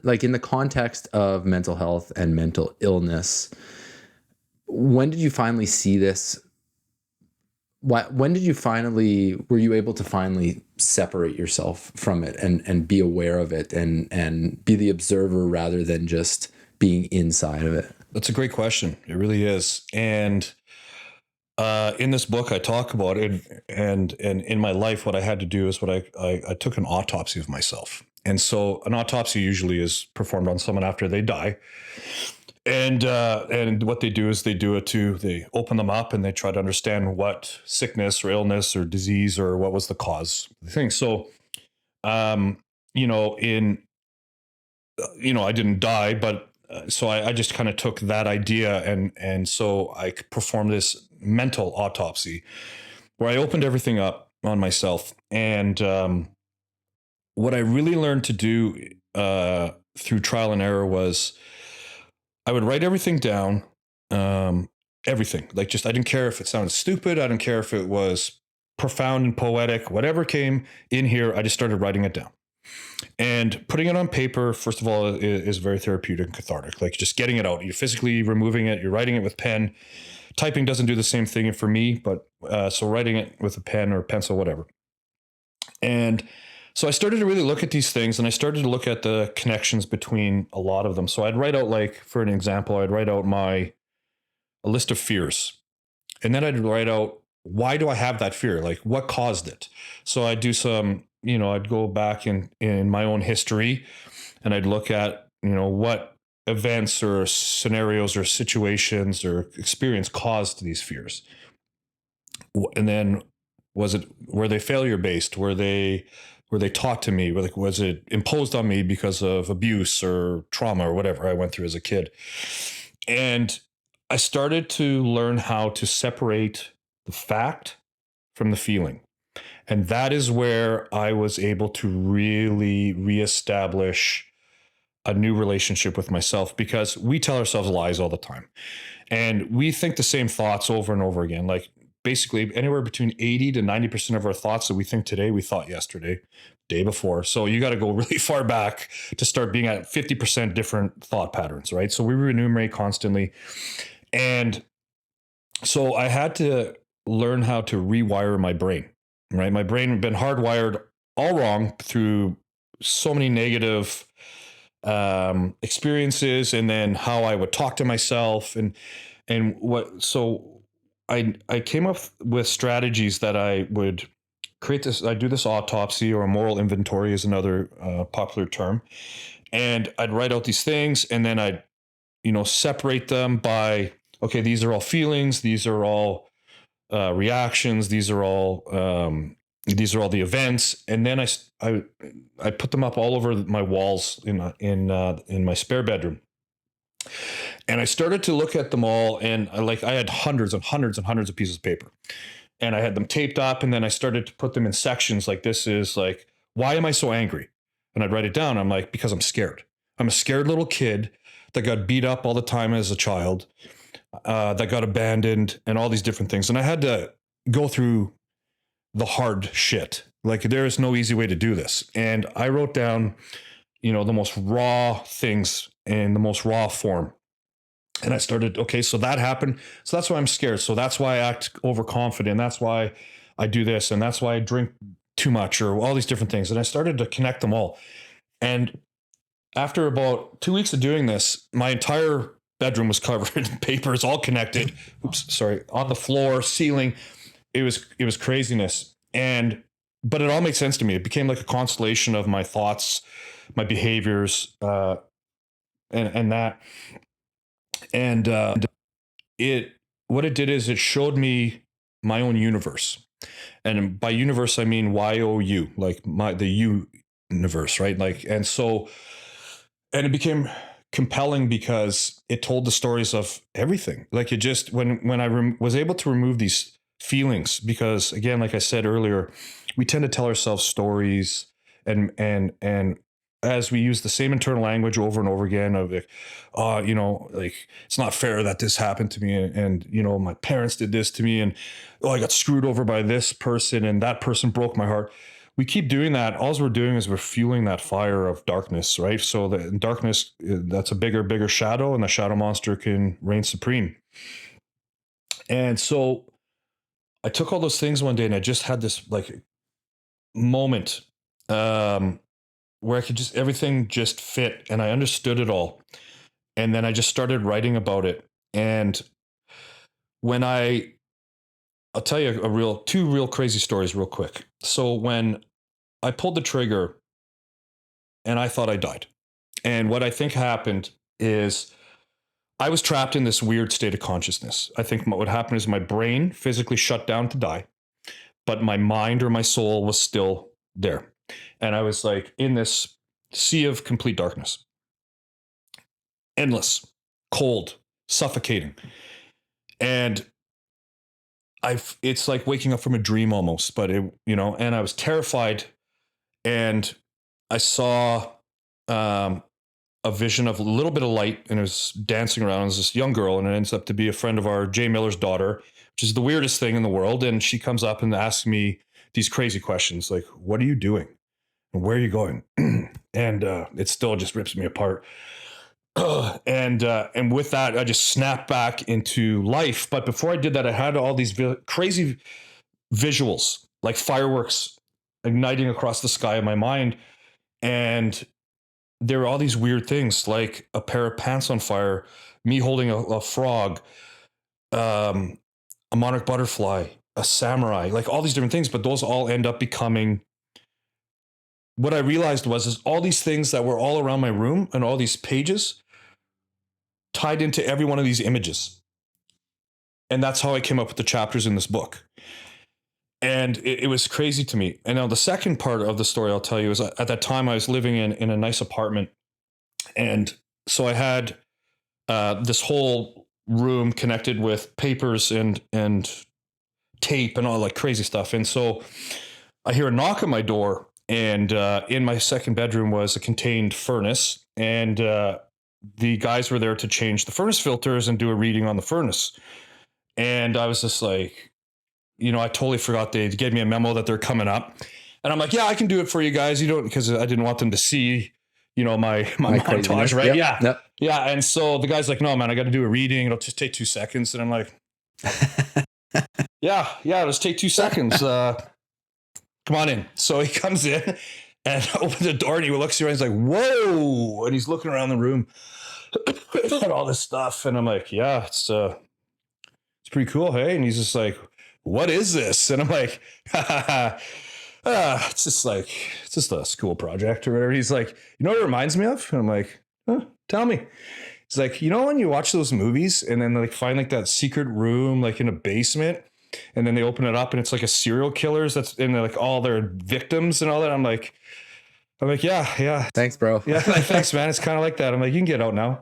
like in the context of mental health and mental illness, when did you finally see this? When did you finally, were you able to finally separate yourself from it and be aware of it and be the observer rather than just being inside of it? That's a great question. It really is. And in this book, I talk about it, and in my life, what I had to do is I took an autopsy of myself. And so an autopsy usually is performed on someone after they die. And what they do is they open them up and they try to understand what sickness or illness or disease or what was the cause of the thing. So, you know, I didn't die, but so I just kind of took that idea and so I performed this mental autopsy where I opened everything up on myself. And what I really learned to do through trial and error was I would write everything down, everything. Like just I didn't care if it sounded stupid. I didn't care if it was profound and poetic. Whatever came in here, I just started writing it down. And putting it on paper, first of all, is very therapeutic and cathartic. Like just getting it out. You're physically removing it. You're writing it with pen. Typing doesn't do the same thing for me, but so writing it with a pen or pencil, whatever. And so I started to really look at these things and I started to look at the connections between a lot of them. So I'd write out, like, for an example, I'd write out a list of fears. And then I'd write out, why do I have that fear? Like what caused it? So I'd do some, I'd go back in my own history and I'd look at, what events or scenarios or situations or experience caused these fears. And then were they failure based? Were they taught to me? Was it imposed on me because of abuse or trauma or whatever I went through as a kid? And I started to learn how to separate the fact from the feeling. And that is where I was able to really reestablish a new relationship with myself, because we tell ourselves lies all the time. And we think the same thoughts over and over again. Like basically anywhere between 80 to 90% of our thoughts that we think today, we thought yesterday, day before. So you got to go really far back to start being at 50% different thought patterns, right? So we remunerate constantly. And so I had to learn how to rewire my brain, right? My brain had been hardwired all wrong through so many negative experiences, and then how I would talk to myself so I came up with strategies that I would create this. I do this autopsy, or a moral inventory is another popular term. And I'd write out these things and then I'd, separate them by, okay, these are all feelings. These are all reactions. These are all the events. And then I put them up all over my walls in my spare bedroom. And I started to look at them all, and I had hundreds and hundreds and hundreds of pieces of paper, and I had them taped up. And then I started to put them in sections. Like, this is like, why am I so angry? And I'd write it down. I'm like, because I'm scared. I'm a scared little kid that got beat up all the time as a child, that got abandoned, and all these different things. And I had to go through the hard shit. Like, there is no easy way to do this. And I wrote down, the most raw things in the most raw form. And I started, okay, so that happened. So that's why I'm scared. So that's why I act overconfident. That's why I do this. And that's why I drink too much, or all these different things. And I started to connect them all. And after about 2 weeks of doing this, my entire bedroom was covered in papers, all connected. On the floor, ceiling. It was craziness. But it all made sense to me. It became like a constellation of my thoughts, my behaviors, and that. And what it did is it showed me my own universe. And by universe, I mean YOU, like the universe, right? And it became compelling because it told the stories of everything. Like, it just, when I was able to remove these feelings, because again, like I said earlier, we tend to tell ourselves stories, and as we use the same internal language over and over again of like, it's not fair that this happened to me, and my parents did this to me, and I got screwed over by this person, and that person broke my heart. we keep doing that. All we're doing is we're fueling that fire of darkness, right? So the darkness, that's a bigger shadow, and the shadow monster can reign supreme. And so I took all those things one day, and I just had this like moment where I could just, everything just fit, and I understood it all. And then I just started writing about it. And when I'll tell you two real crazy stories real quick. So when I pulled the trigger and I thought I died, and what I think happened is I was trapped in this weird state of consciousness. I think what happened is my brain physically shut down to die, but my mind or my soul was still there. And I was like in this sea of complete darkness, endless, cold, suffocating. And it's like waking up from a dream almost, but and I was terrified, and I saw a vision of a little bit of light, and it was dancing around. It was this young girl, and it ends up to be a friend of our Jay Miller's daughter, which is the weirdest thing in the world. And she comes up and asks me these crazy questions like, what are you doing? And where are you going? And it still just rips me apart. And with that, I just snapped back into life. But before I did that, I had all these crazy visuals, like fireworks igniting across the sky in my mind. And there were all these weird things, like a pair of pants on fire, me holding a frog, a monarch butterfly, a samurai, like all these different things. But those all end up becoming, what I realized is all these things that were all around my room and all these pages tied into every one of these images. And that's how I came up with the chapters in this book. And it was crazy to me. And now the second part of the story I'll tell you is, at that time I was living in a nice apartment. And so I had this whole room connected with papers and tape and all like crazy stuff. And so I hear a knock on my door, and in my second bedroom was a contained furnace. And the guys were there to change the furnace filters and do a reading on the furnace. And I was just like, I totally forgot they gave me a memo that they're coming up. And I'm like, yeah, I can do it for you guys. You don't, because I didn't want them to see, my montage, right? Yep. Yeah. Yep. Yeah. And so the guy's like, no, man, I got to do a reading. It'll just take 2 seconds. And I'm like, yeah, let's take 2 seconds. Come on in. So he comes in and opens the door, and he looks around. He's like, whoa. And he's looking around the room at all this stuff. And I'm like, yeah, it's pretty cool. Hey. And he's just like, what is this? And I'm like, it's just a school project or whatever. He's like, you know what it reminds me of? And I'm like, tell me. He's like, when you watch those movies and then like find like that secret room, like in a basement, and then they open it up and it's like a serial killers that's in like all their victims and all that. I'm like, yeah. Thanks, bro. Yeah. Like, thanks, man. It's kind of like that. I'm like, you can get out now.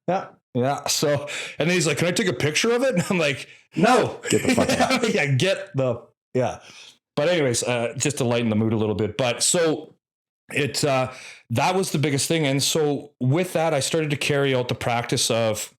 Yeah. Yeah. So, and then he's like, can I take a picture of it? And I'm like, no. Get the fuck out. Yeah. But anyways, just to lighten the mood a little bit. But so that was the biggest thing. And so with that, I started to carry out the practice of,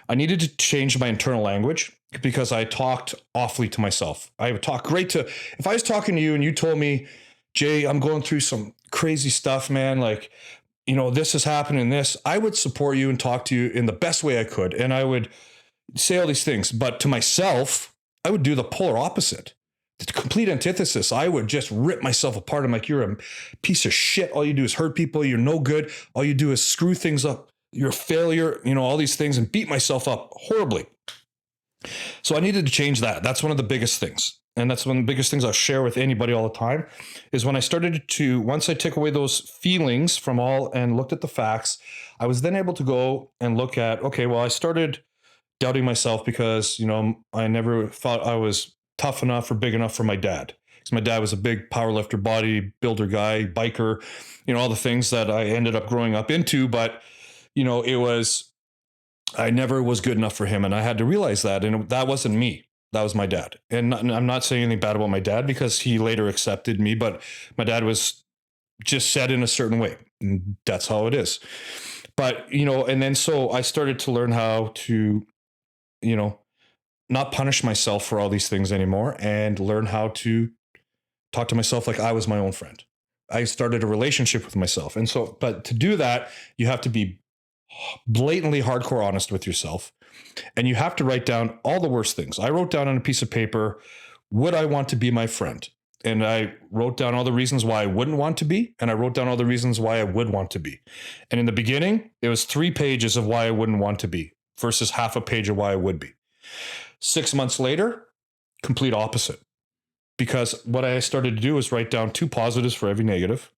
I needed to change my internal language because I talked awfully to myself. I would talk if I was talking to you and you told me, Jay, I'm going through some crazy stuff, man. Like, this is happening, I would support you and talk to you in the best way I could. And I would say all these things, but to myself, I would do the polar opposite, the complete antithesis. I would just rip myself apart. I'm like, you're a piece of shit. All you do is hurt people. You're no good. All you do is screw things up. You're a failure, all these things, and beat myself up horribly. So I needed to change that. That's one of the biggest things. And that's one of the biggest things I'll share with anybody all the time is when I started to, once I took away those feelings from all and looked at the facts, I was then able to go and look at, okay, well, I started doubting myself because, I never thought I was tough enough or big enough for my dad. Because my dad was a big powerlifter, bodybuilder guy, biker, all the things that I ended up growing up into. But, I never was good enough for him. And I had to realize that. And that wasn't me. That was my dad. And I'm not saying anything bad about my dad because he later accepted me, but my dad was just set in a certain way. And that's how it is. But, and then so I started to learn how to, not punish myself for all these things anymore and learn how to talk to myself like I was my own friend. I started a relationship with myself. And so, but to do that, you have to be blatantly hardcore honest with yourself. And you have to write down all the worst things. I wrote down on a piece of paper, would I want to be my friend? And I wrote down all the reasons why I wouldn't want to be. And I wrote down all the reasons why I would want to be. And in the beginning, it was 3 pages of why I wouldn't want to be versus half a page of why I would be. 6 months later, complete opposite. Because what I started to do was write down 2 positives for every negative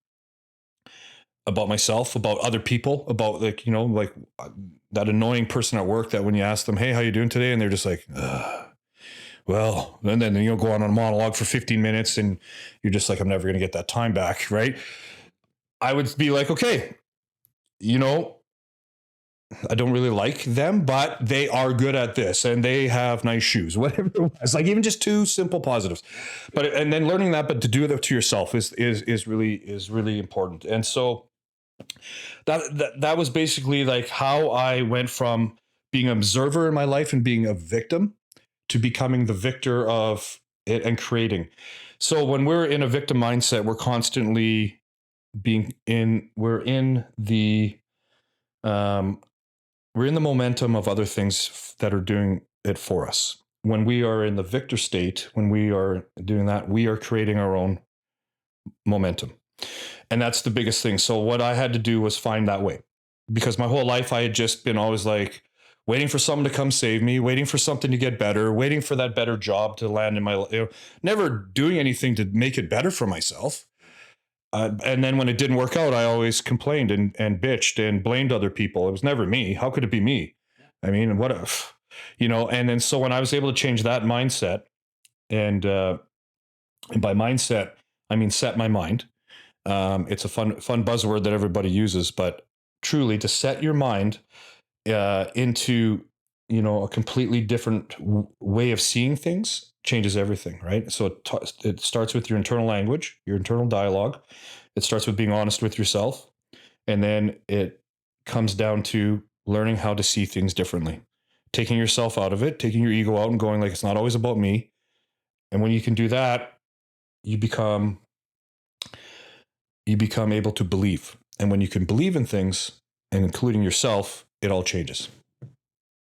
about myself, about other people, about like that annoying person at work that when you ask them, hey, how you doing today? And they're just like, well, and then go on a monologue for 15 minutes and you're just like, I'm never going to get that time back. Right. I would be like, okay, I don't really like them, but they are good at this and they have nice shoes, whatever it was. Like even just 2 simple positives, and then learning that, but to do that to yourself is really important. And so that was basically like how I went from being an observer in my life and being a victim to becoming the victor of it and creating. So when we're in a victim mindset, we're constantly we're in the momentum of other things that are doing it for us. When we are in the victor state, when we are doing that, we are creating our own momentum. And that's the biggest thing. So what I had to do was find that way, because my whole life I had just been always like waiting for someone to come save me, waiting for something to get better, waiting for that better job to land in my, never doing anything to make it better for myself. And then when it didn't work out, I always complained and bitched and blamed other people. It was never me. How could it be me? I mean, what if, and then so when I was able to change that mindset, and by mindset, I mean, set my mind. It's a fun buzzword that everybody uses, but truly to set your mind into, a completely different way of seeing things changes everything, right? So it starts with your internal language, your internal dialogue. It starts with being honest with yourself. And then it comes down to learning how to see things differently, taking yourself out of it, taking your ego out and going like, it's not always about me. And when you can do that, you become able to believe. And when you can believe in things, and including yourself, it all changes.